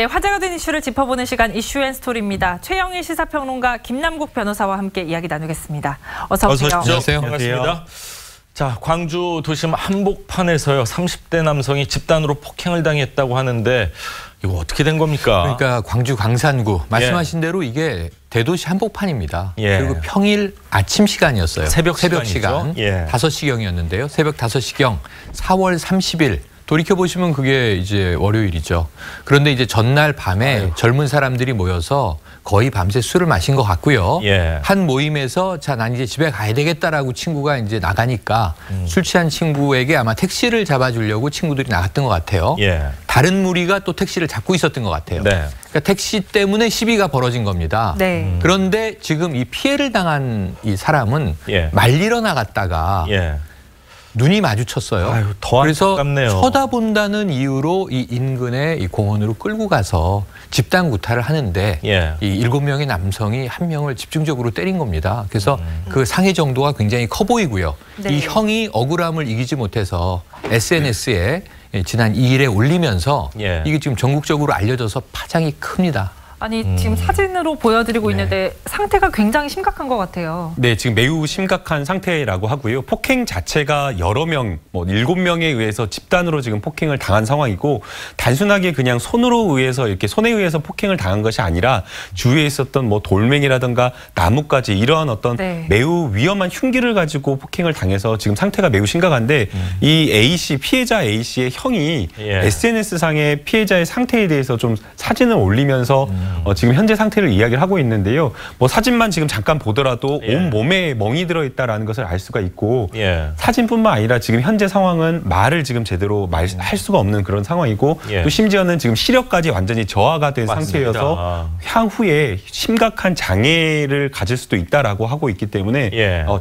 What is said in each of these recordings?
네, 화제가 된 이슈를 짚어보는 시간 이슈앤스토리입니다. 최영일 시사평론가 김남국 변호사와 함께 이야기 나누겠습니다. 어서 오세요. 안녕하세요. 반갑습니다. 자, 광주 도심 한복판에서요 30대 남성이 집단으로 폭행을 당했다고 하는데 이거 어떻게 된 겁니까? 그러니까 광주 광산구 말씀하신 대로 이게 대도시 한복판입니다. 그리고 평일 아침 시간이었어요. 새벽 시간 5시경이었는데요. 새벽 5시경 4월 30일 돌이켜보시면 그게 이제 월요일이죠. 그런데 이제 전날 밤에 젊은 사람들이 모여서 거의 밤새 술을 마신 것 같고요. 한 모임에서 자, 난 이제 집에 가야 되겠다라고 친구가 이제 나가니까 술 취한 친구에게 아마 택시를 잡아주려고 친구들이 나갔던 것 같아요. 다른 무리가 또 택시를 잡고 있었던 것 같아요. 그러니까 택시 때문에 시비가 벌어진 겁니다. 그런데 지금 이 피해를 당한 이 사람은 말리러 나갔다가 눈이 마주쳤어요. 아유, 더 그래서 안타깝네요. 쳐다본다는 이유로 이 인근의 이 공원으로 끌고 가서 집단 구타를 하는데 이 7명의 남성이 1명을 집중적으로 때린 겁니다. 그래서 그 상해 정도가 굉장히 커 보이고요. 이 형이 억울함을 이기지 못해서 SNS에 지난 2일에 올리면서 이게 지금 전국적으로 알려져서 파장이 큽니다. 아니 지금 사진으로 보여드리고 있는데 상태가 굉장히 심각한 것 같아요. 네, 지금 매우 심각한 상태라고 하고요. 폭행 자체가 여러 명, 7명에 의해서 집단으로 지금 폭행을 당한 상황이고 단순하게 그냥 손으로 의해서 이렇게 손에 의해서 폭행을 당한 것이 아니라 주위에 있었던 돌멩이라든가 나무까지 이러한 어떤 매우 위험한 흉기를 가지고 폭행을 당해서 지금 상태가 매우 심각한데 이 A씨, 피해자 A씨의 형이 SNS상의 피해자의 상태에 대해서 좀 사진을 올리면서 지금 현재 상태를 이야기를 하고 있는데요. 사진만 지금 잠깐 보더라도 온 몸에 멍이 들어있다라는 것을 알 수가 있고 사진뿐만 아니라 지금 현재 상황은 말을 지금 제대로 할 수가 없는 그런 상황이고 또 심지어는 지금 시력까지 완전히 저하가 된 상태여서 향후에 심각한 장애를 가질 수도 있다라고 하고 있기 때문에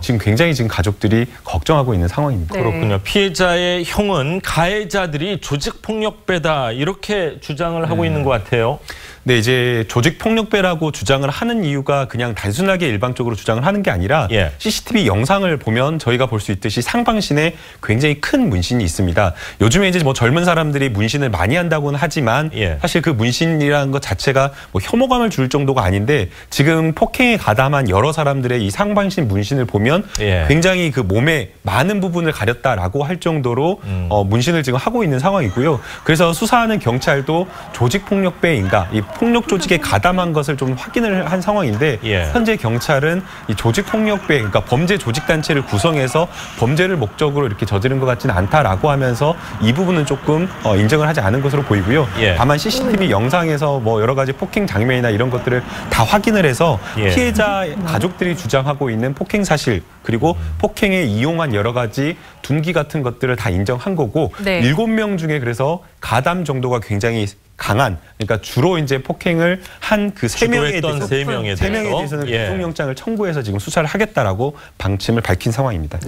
지금 굉장히 지금 가족들이 걱정하고 있는 상황입니다. 그렇군요. 피해자의 형은 가해자들이 조직폭력배다 이렇게 주장을 하고 있는 것 같아요. 네, 이제 조직폭력배라고 주장을 하는 이유가 그냥 단순하게 일방적으로 주장을 하는 게 아니라 CCTV 영상을 보면 저희가 볼 수 있듯이 상반신에 굉장히 큰 문신이 있습니다. 요즘에 이제 젊은 사람들이 문신을 많이 한다고는 하지만 사실 그 문신이라는 것 자체가 혐오감을 줄 정도가 아닌데 지금 폭행에 가담한 여러 사람들의 이 상반신 문신을 보면 굉장히 그 몸의 많은 부분을 가렸다라고 할 정도로 문신을 지금 하고 있는 상황이고요. 그래서 수사하는 경찰도 조직폭력배인가 이 폭력 조직에 가담한 것을 좀 확인을 한 상황인데 현재 경찰은 이 조직폭력배, 그러니까 범죄 조직단체를 구성해서 범죄를 목적으로 이렇게 저지른 것 같지는 않다라고 하면서 이 부분은 조금 인정을 하지 않은 것으로 보이고요. 다만 CCTV 영상에서 여러 가지 폭행 장면이나 이런 것들을 다 확인을 해서 피해자 가족들이 주장하고 있는 폭행 사실 그리고 폭행에 이용한 여러 가지 둔기 같은 것들을 다 인정한 거고 7명 중에 그래서 가담 정도가 굉장히 강한, 그러니까 주로 이제 폭행을 한 그 3명에 대해서는 구속영장을 청구해서 지금 수사를 하겠다라고 방침을 밝힌 상황입니다.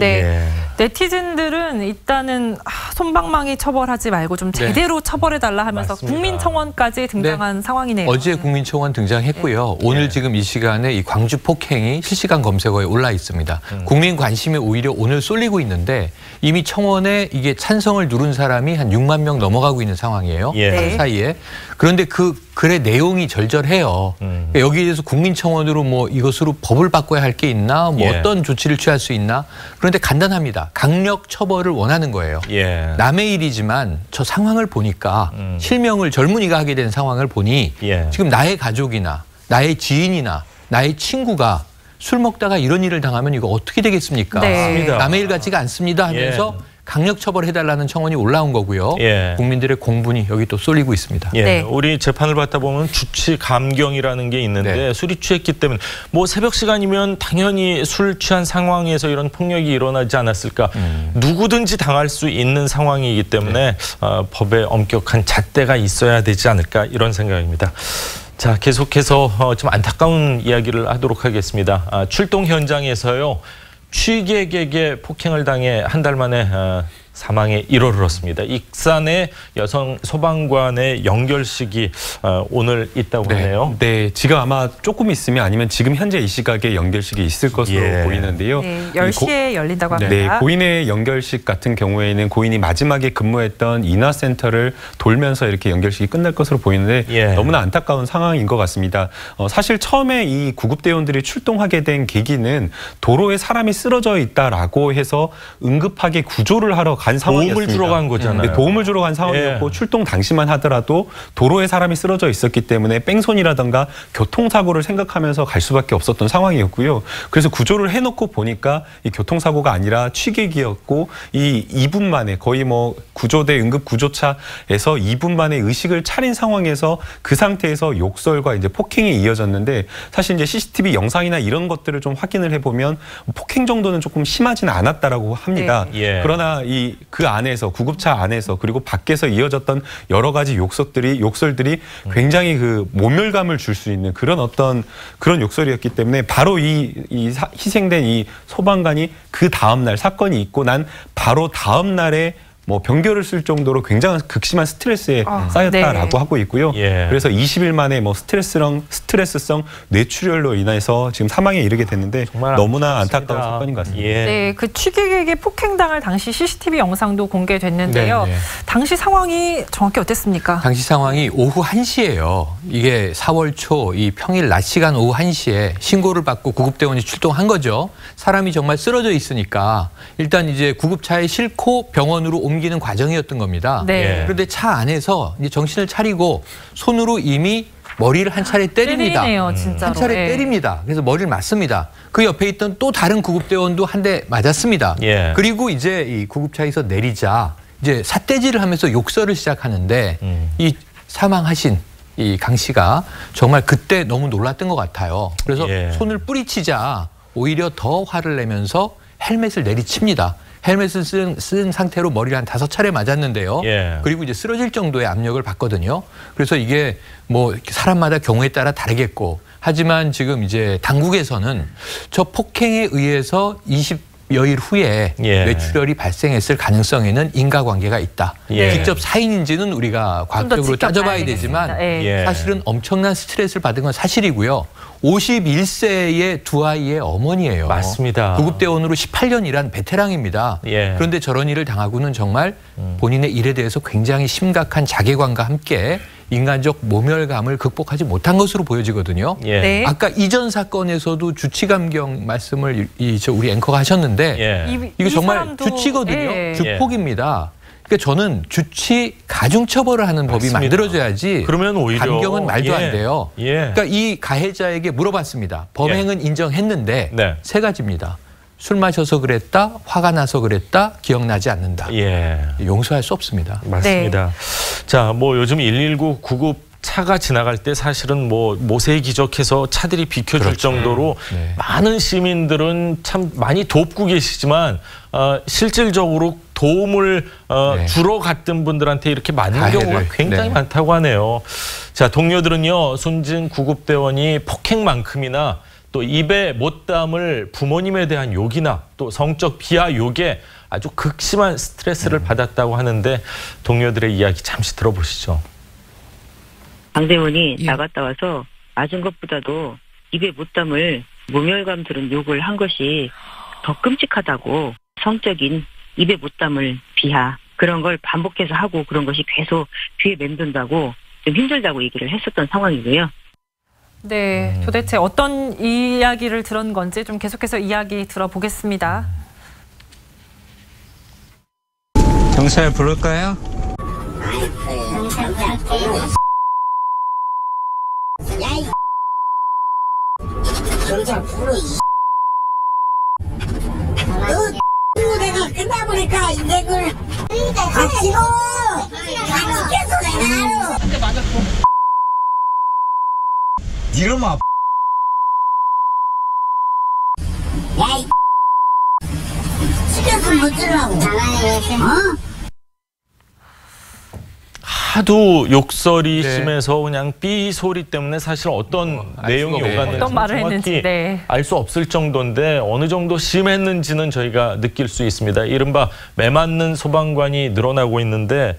네티즌들은 일단은 솜방망이 처벌하지 말고 좀 제대로 처벌해달라 하면서 국민청원까지 등장한 상황이네요. 어제 국민청원 등장했고요. 오늘 지금 이 시간에 이 광주 폭행이 실시간 검색어에 올라 있습니다. 국민 관심이 오히려 오늘 쏠리고 있는데 이미 청원에 이게 찬성을 누른 사람이 한 6만 명 넘어가고 있는 상황이에요. 그 사이에. 그런데 그 글의 내용이 절절해요. 그러니까 여기에 대해서 국민청원으로 이것으로 법을 바꿔야 할 게 있나, 어떤 조치를 취할 수 있나. 그런데 간단합니다. 강력 처벌을 원하는 거예요. 남의 일이지만 저 상황을 보니까 실명을 젊은이가 하게 된 상황을 보니 지금 나의 가족이나 나의 지인이나 나의 친구가 술 먹다가 이런 일을 당하면 이거 어떻게 되겠습니까? 남의 일 같지가 않습니다 하면서 강력 처벌해달라는 청원이 올라온 거고요. 국민들의 공분이 여기 또 쏠리고 있습니다. 우리 재판을 받다 보면 주치 감경이라는 게 있는데 술이 취했기 때문에 새벽 시간이면 당연히 술 취한 상황에서 이런 폭력이 일어나지 않았을까. 누구든지 당할 수 있는 상황이기 때문에 법에 엄격한 잣대가 있어야 되지 않을까 이런 생각입니다. 자, 계속해서 좀 안타까운 이야기를 하도록 하겠습니다. 출동 현장에서요. 취객에게 폭행을 당해 한 달 만에 사망에 이르렀습니다. 익산의 여성 소방관의 연결식이 오늘 있다고 하네요. 네, 지금 아마 조금 있으면 아니면 지금 현재 이 시각에 연결식이 있을 것으로 보이는데요. 네, 10시에 열린다고 합니다. 네, 고인의 연결식 같은 경우에는 고인이 마지막에 근무했던 인하센터를 돌면서 이렇게 연결식이 끝날 것으로 보이는데 너무나 안타까운 상황인 것 같습니다. 사실 처음에 이 구급대원들이 출동하게 된 계기는 도로에 사람이 쓰러져 있다라고 해서 응급하게 구조를 하러 간 상황이었습니다. 도움을 주러 간 거잖아요. 네, 도움을 주러 간 상황이었고 출동 당시만 하더라도 도로에 사람이 쓰러져 있었기 때문에 뺑소니라든가 교통사고를 생각하면서 갈 수밖에 없었던 상황이었고요. 그래서 구조를 해놓고 보니까 이 교통사고가 아니라 취객이었고 이 2분 만에 거의 뭐 구조대 응급구조차에서 2분 만에 의식을 차린 상황에서 그 상태에서 욕설과 이제 폭행이 이어졌는데 사실 이제 CCTV 영상이나 이런 것들을 좀 확인을 해보면 폭행 정도는 조금 심하지는 않았다라고 합니다. 그러나 그 안에서 구급차 안에서 그리고 밖에서 이어졌던 여러 가지 욕설들이 굉장히 그 모멸감을 줄 수 있는 그런 욕설이었기 때문에 바로 희생된 이 소방관이 그 다음 날 사건이 있고 난 바로 다음 날에 뭐 병결을 쓸 정도로 굉장한 극심한 스트레스에 쌓였다라고 하고 있고요. 그래서 20일 만에 뭐 스트레스성 뇌출혈로 인해서 지금 사망에 이르게 됐는데 너무나 안타까운 사건인 것 같습니다. 네, 그 취객에게 폭행당할 당시 CCTV 영상도 공개됐는데요. 당시 상황이 정확히 어땠습니까? 당시 상황이 오후 1시예요. 이게 4월 초 이 평일 낮 시간 오후 1시에 신고를 받고 구급대원이 출동한 거죠. 사람이 정말 쓰러져 있으니까 일단 이제 구급차에 싣고 병원으로 옮기는 과정이었던 겁니다. 그런데 차 안에서 이제 정신을 차리고 손으로 이미 머리를 한 차례 때립니다. 때리네요, 진짜로. 한 차례 때립니다. 그래서 머리를 맞습니다. 그 옆에 있던 또 다른 구급대원도 한 대 맞았습니다. 그리고 이제 이 구급차에서 내리자 이제 삿대질을 하면서 욕설을 시작하는데 이 사망하신 이 강 씨가 정말 그때 너무 놀랐던 것 같아요. 그래서 손을 뿌리치자 오히려 더 화를 내면서 헬멧을 내리칩니다. 헬멧을 쓴 상태로 머리를 한 5차례 맞았는데요. 그리고 이제 쓰러질 정도의 압력을 받거든요. 그래서 이게 뭐 사람마다 경우에 따라 다르겠고 하지만 지금 이제 당국에서는 저 폭행에 의해서 20여일 후에 뇌출혈이 발생했을 가능성에는 인과관계가 있다. 직접 사인인지는 우리가 과학적으로 따져봐야 되지만 사실은 엄청난 스트레스를 받은 건 사실이고요. 51세의 두 아이의 어머니예요. 맞습니다. 구급대원으로 18년 일한 베테랑입니다. 그런데 저런 일을 당하고는 정말 본인의 일에 대해서 굉장히 심각한 자괴감과 함께 인간적 모멸감을 극복하지 못한 것으로 보여지거든요. 아까 이전 사건에서도 주치감경 말씀을 우리 앵커가 하셨는데 이거 정말 주치거든요. 주폭입니다. 그러니까 저는 주치 가중처벌을 하는 법이 만들어져야지 그러면 오히려 감경은 말도 안 돼요. 그러니까 이 가해자에게 물어봤습니다. 범행은 인정했는데 3가지입니다. 술 마셔서 그랬다, 화가 나서 그랬다, 기억나지 않는다. 용서할 수 없습니다. 맞습니다. 자, 뭐 요즘 119 구급 차가 지나갈 때 사실은 뭐 모세기적해서 차들이 비켜줄 정도로 많은 시민들은 참 많이 돕고 계시지만 실질적으로 도움을 주러 갔던 분들한테 이렇게 맞는 경우가 굉장히 많다고 하네요. 자, 동료들은요, 순진 구급대원이 폭행만큼이나 또 입에 못 담을 부모님에 대한 욕이나 또 성적 비하 욕에 아주 극심한 스트레스를 받았다고 하는데 동료들의 이야기 잠시 들어보시죠. 강대원이 나갔다 와서 맞은 것보다도 입에 못 담을 모멸감 들은 욕을 한 것이 더 끔찍하다고, 성적인 입에 못 담을 비하 그런 걸 반복해서 하고 그런 것이 계속 귀에 맴돈다고 좀 힘들다고 얘기를 했었던 상황이고요. 네, 도대체 어떤 이야기를 들은 건지 좀 계속해서 이야기 들어보겠습니다. 경찰 부를까요? 경찰 불러. 너 내가 끝나보니까 이걸 같이 고 같이 계속 해놔요. 이놈아. 야이 시켰으면 못 들라고. 어? 하도 욕설이 네. 심해서 그냥 삐 소리 때문에 사실 어떤 내용이 오갔는지 어떤 말을 정확히 했는지 네. 알 수 없을 정도인데 어느 정도 심했는지는 저희가 느낄 수 있습니다. 이른바 매맞는 소방관이 늘어나고 있는데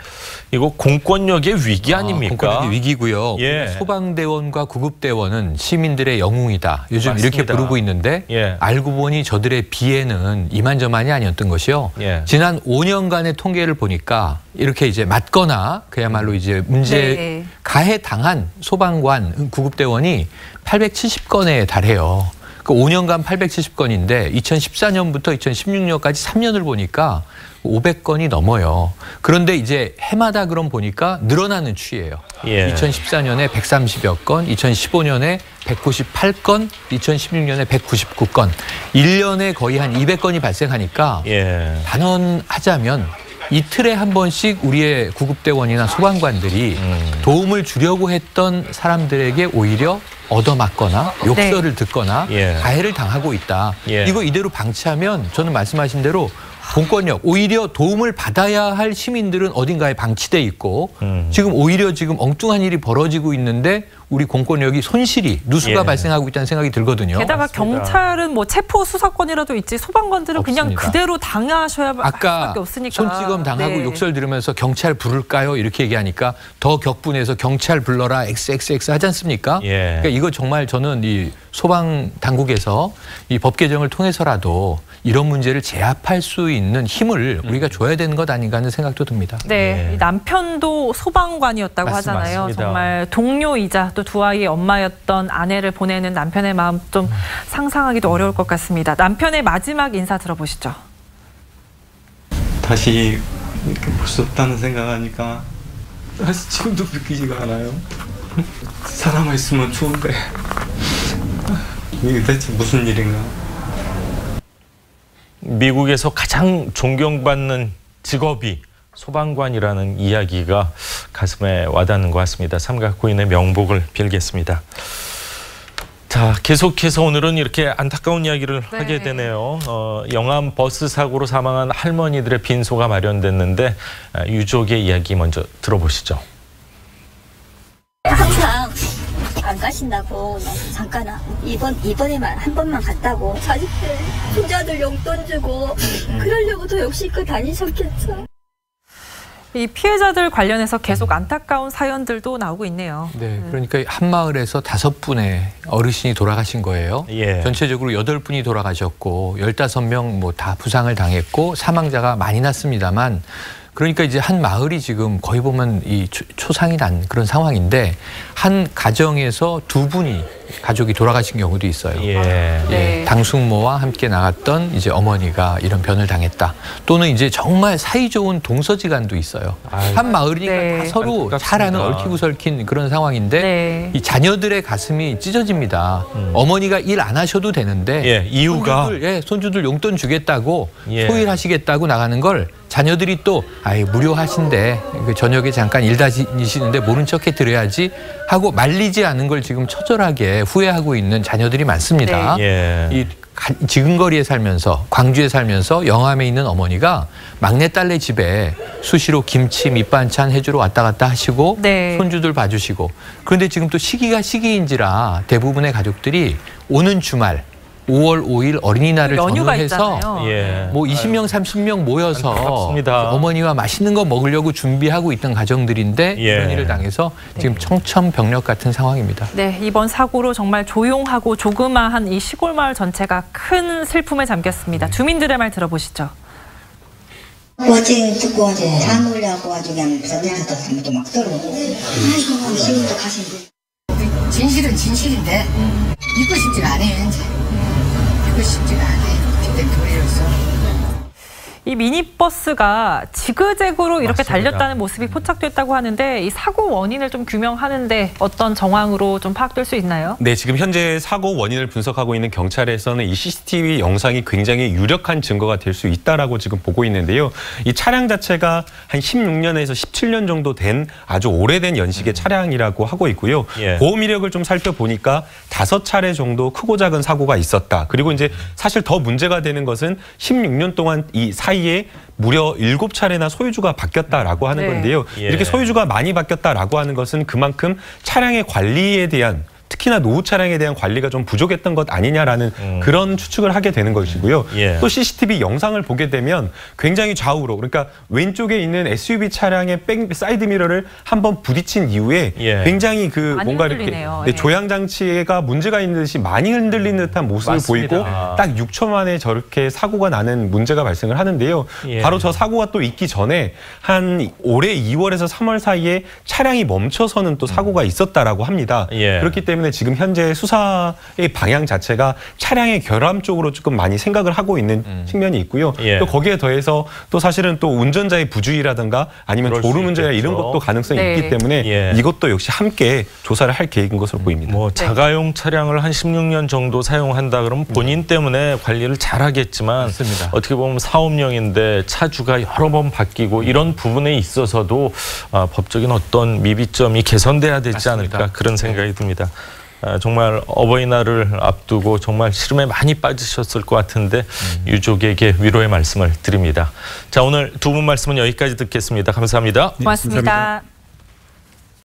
이거 공권력의 위기 아닙니까? 공권력의 위기고요. 예. 소방대원과 구급대원은 시민들의 영웅이다. 요즘 맞습니다. 이렇게 부르고 있는데 예. 알고 보니 저들의 비애는 이만저만이 아니었던 것이요. 예. 지난 5년간의 통계를 보니까 이렇게 이제 맞거나 그야말로 이제 문제 네. 가해 당한 소방관, 구급대원이 870건에 달해요. 그 5년간 870건인데 2014년부터 2016년까지 3년을 보니까 500건이 넘어요. 그런데 이제 해마다 그럼 보니까 늘어나는 추이예요. 예. 2014년에 130여 건, 2015년에 198건, 2016년에 199건. 1년에 거의 한 200건이 발생하니까 예. 단언하자면 이틀에 한 번씩 우리의 구급대원이나 소방관들이 도움을 주려고 했던 사람들에게 오히려 얻어맞거나 욕설을 듣거나 예. 가해를 당하고 있다. 예. 이거 이대로 방치하면 저는 말씀하신 대로 공권력, 오히려 도움을 받아야 할 시민들은 어딘가에 방치돼 있고 지금 오히려 지금 엉뚱한 일이 벌어지고 있는데 우리 공권력이 손실이 누수가 예. 발생하고 있다는 생각이 들거든요. 게다가 맞습니다. 경찰은 뭐 체포 수사권이라도 있지 소방관들은 그냥 없습니다. 그대로 당하셔야 할 아까 수밖에 없으니까. 손찌검 당하고 네. 욕설 들으면서 경찰 부를까요? 이렇게 얘기하니까 더 격분해서 경찰 불러라 XXX 하지 않습니까? 예. 그러니까 이거 정말 저는 이 소방 당국에서 이 법 개정을 통해서라도 이런 문제를 제압할 수 있는 힘을 우리가 줘야 되는 것 아닌가 하는 생각도 듭니다. 네, 예. 이 남편도 소방관이었다고 하잖아요. 맞습니다. 정말 동료이자 또 두 아이의 엄마였던 아내를 보내는 남편의 마음 좀 상상하기도 어려울 것 같습니다. 남편의 마지막 인사 들어보시죠. 다시 이렇게 볼 수 없다는 생각하니까 사실 지금도 믿기지가 않아요. 살아있으면 좋은데 이게 대체 무슨 일인가. 미국에서 가장 존경받는 직업이 소방관이라는 이야기가 가슴에 와닿는 것 같습니다. 삼각고인의 명복을 빌겠습니다. 자, 계속해서 오늘은 이렇게 안타까운 이야기를 네. 하게 되네요. 영암 버스 사고로 사망한 할머니들의 빈소가 마련됐는데 유족의 이야기 먼저 들어보시죠. 항상 안 가신다고 잠깐 이번에만 한 번만 갔다고 자식들 손자들 용돈 주고 그러려고 더 욕심껏 다니셨겠죠. 이 피해자들 관련해서 계속 안타까운 사연들도 나오고 있네요. 네, 그러니까 한 마을에서 5분의 어르신이 돌아가신 거예요. 예. 전체적으로 8분이 돌아가셨고 15명 뭐 다 부상을 당했고 사망자가 많이 났습니다만 그러니까 이제 한 마을이 지금 거의 보면 이 초상이 난 그런 상황인데 한 가정에서 2분이 가족이 돌아가신 경우도 있어요. 예. 네. 당숙모와 함께 나갔던 이제 어머니가 이런 변을 당했다. 또는 이제 정말 사이 좋은 동서지간도 있어요. 아유. 한 마을이니까 네. 다 서로 안타깝습니다. 잘 아는 얽히고 설킨 그런 상황인데 네. 이 자녀들의 가슴이 찢어집니다. 어머니가 일 안 하셔도 되는데 예, 이유가 손주들 용돈 주겠다고 예. 소일하시겠다고 나가는 걸 자녀들이 또 아이 무료하신데 그 저녁에 잠깐 일 다니시는데 모른 척해 드려야지 하고 말리지 않은 걸 지금 처절하게 후회하고 있는 자녀들이 많습니다. 예. 이 지근거리에 살면서 광주에 살면서 영암에 있는 어머니가 막내딸네 집에 수시로 김치 밑반찬 해주러 왔다 갔다 하시고 네. 손주들 봐주시고 그런데 지금 또 시기가 시기인지라 대부분의 가족들이 오는 주말 5월 5일 어린이날을 연휴가 전후해서 있잖아요. 예. 뭐 20명, 30명 모여서 안타깝습니다. 어머니와 맛있는 거 먹으려고 준비하고 있던 가정들인데 예. 이런 일을 당해서 지금 청천벽력 같은 상황입니다. 네, 이번 사고로 정말 조용하고 조그마한 이 시골 마을 전체가 큰 슬픔에 잠겼습니다. 주민들의 말 들어보시죠. 어제 듣고 어제 잠으려고 아주 그냥 전화했다 막 떨어오고 아이고 시골도 가신데 진실은 진실인데 믿고 싶지가 않아요. 이제 믿고 싶지가 않아요. 그때 도리로서. 이 미니버스가 지그재그로 이렇게 맞습니다. 달렸다는 모습이 포착됐다고 하는데 이 사고 원인을 좀 규명하는데 어떤 정황으로 좀 파악될 수 있나요? 네, 지금 현재 사고 원인을 분석하고 있는 경찰에서는 이 CCTV 영상이 굉장히 유력한 증거가 될 수 있다라고 지금 보고 있는데요. 이 차량 자체가 한 16년에서 17년 정도 된 아주 오래된 연식의 차량이라고 하고 있고요. 예. 보험 이력을 좀 살펴보니까 5차례 정도 크고 작은 사고가 있었다. 그리고 이제 사실 더 문제가 되는 것은 16년 동안 이 사이에 무려 7차례나 소유주가 바뀌었다라고 하는 건데요. 이렇게 소유주가 많이 바뀌었다라고 하는 것은 그만큼 차량의 관리에 대한 특히나 노후 차량에 대한 관리가 좀 부족했던 것 아니냐라는 그런 추측을 하게 되는 것이고요. 또 CCTV 영상을 보게 되면 굉장히 좌우로 그러니까 왼쪽에 있는 SUV 차량의 사이드 미러를 한번 부딪힌 이후에 굉장히 그 뭔가 이렇게 조향 장치가 문제가 있는 듯이 많이 흔들리는 듯한 모습을 보이고 딱 6초 만에 저렇게 사고가 나는 문제가 발생을 하는데요. 바로 저 사고가 또 있기 전에 한 올해 2월에서 3월 사이에 차량이 멈춰서는 또 사고가 있었다라고 합니다. 그렇기 때문에 지금 현재 수사의 방향 자체가 차량의 결함 쪽으로 조금 많이 생각을 하고 있는 측면이 있고요. 또 거기에 더해서 또 사실은 또 운전자의 부주의라든가 아니면 졸음운전이나 이런 것도 가능성이 있기 때문에 이것도 역시 함께 조사를 할 계획인 것으로 보입니다. 뭐 자가용 차량을 한 16년 정도 사용한다 그러면 본인 때문에 관리를 잘하겠지만 맞습니다. 어떻게 보면 사업용인데 차주가 여러 번 바뀌고 이런 부분에 있어서도 법적인 어떤 미비점이 개선돼야 되지 맞습니다. 않을까 그런 생각이 듭니다. 정말 어버이날을 앞두고 정말 시름에 많이 빠지셨을 것 같은데 유족에게 위로의 말씀을 드립니다. 자, 오늘 두 분 말씀은 여기까지 듣겠습니다. 감사합니다. 고맙습니다.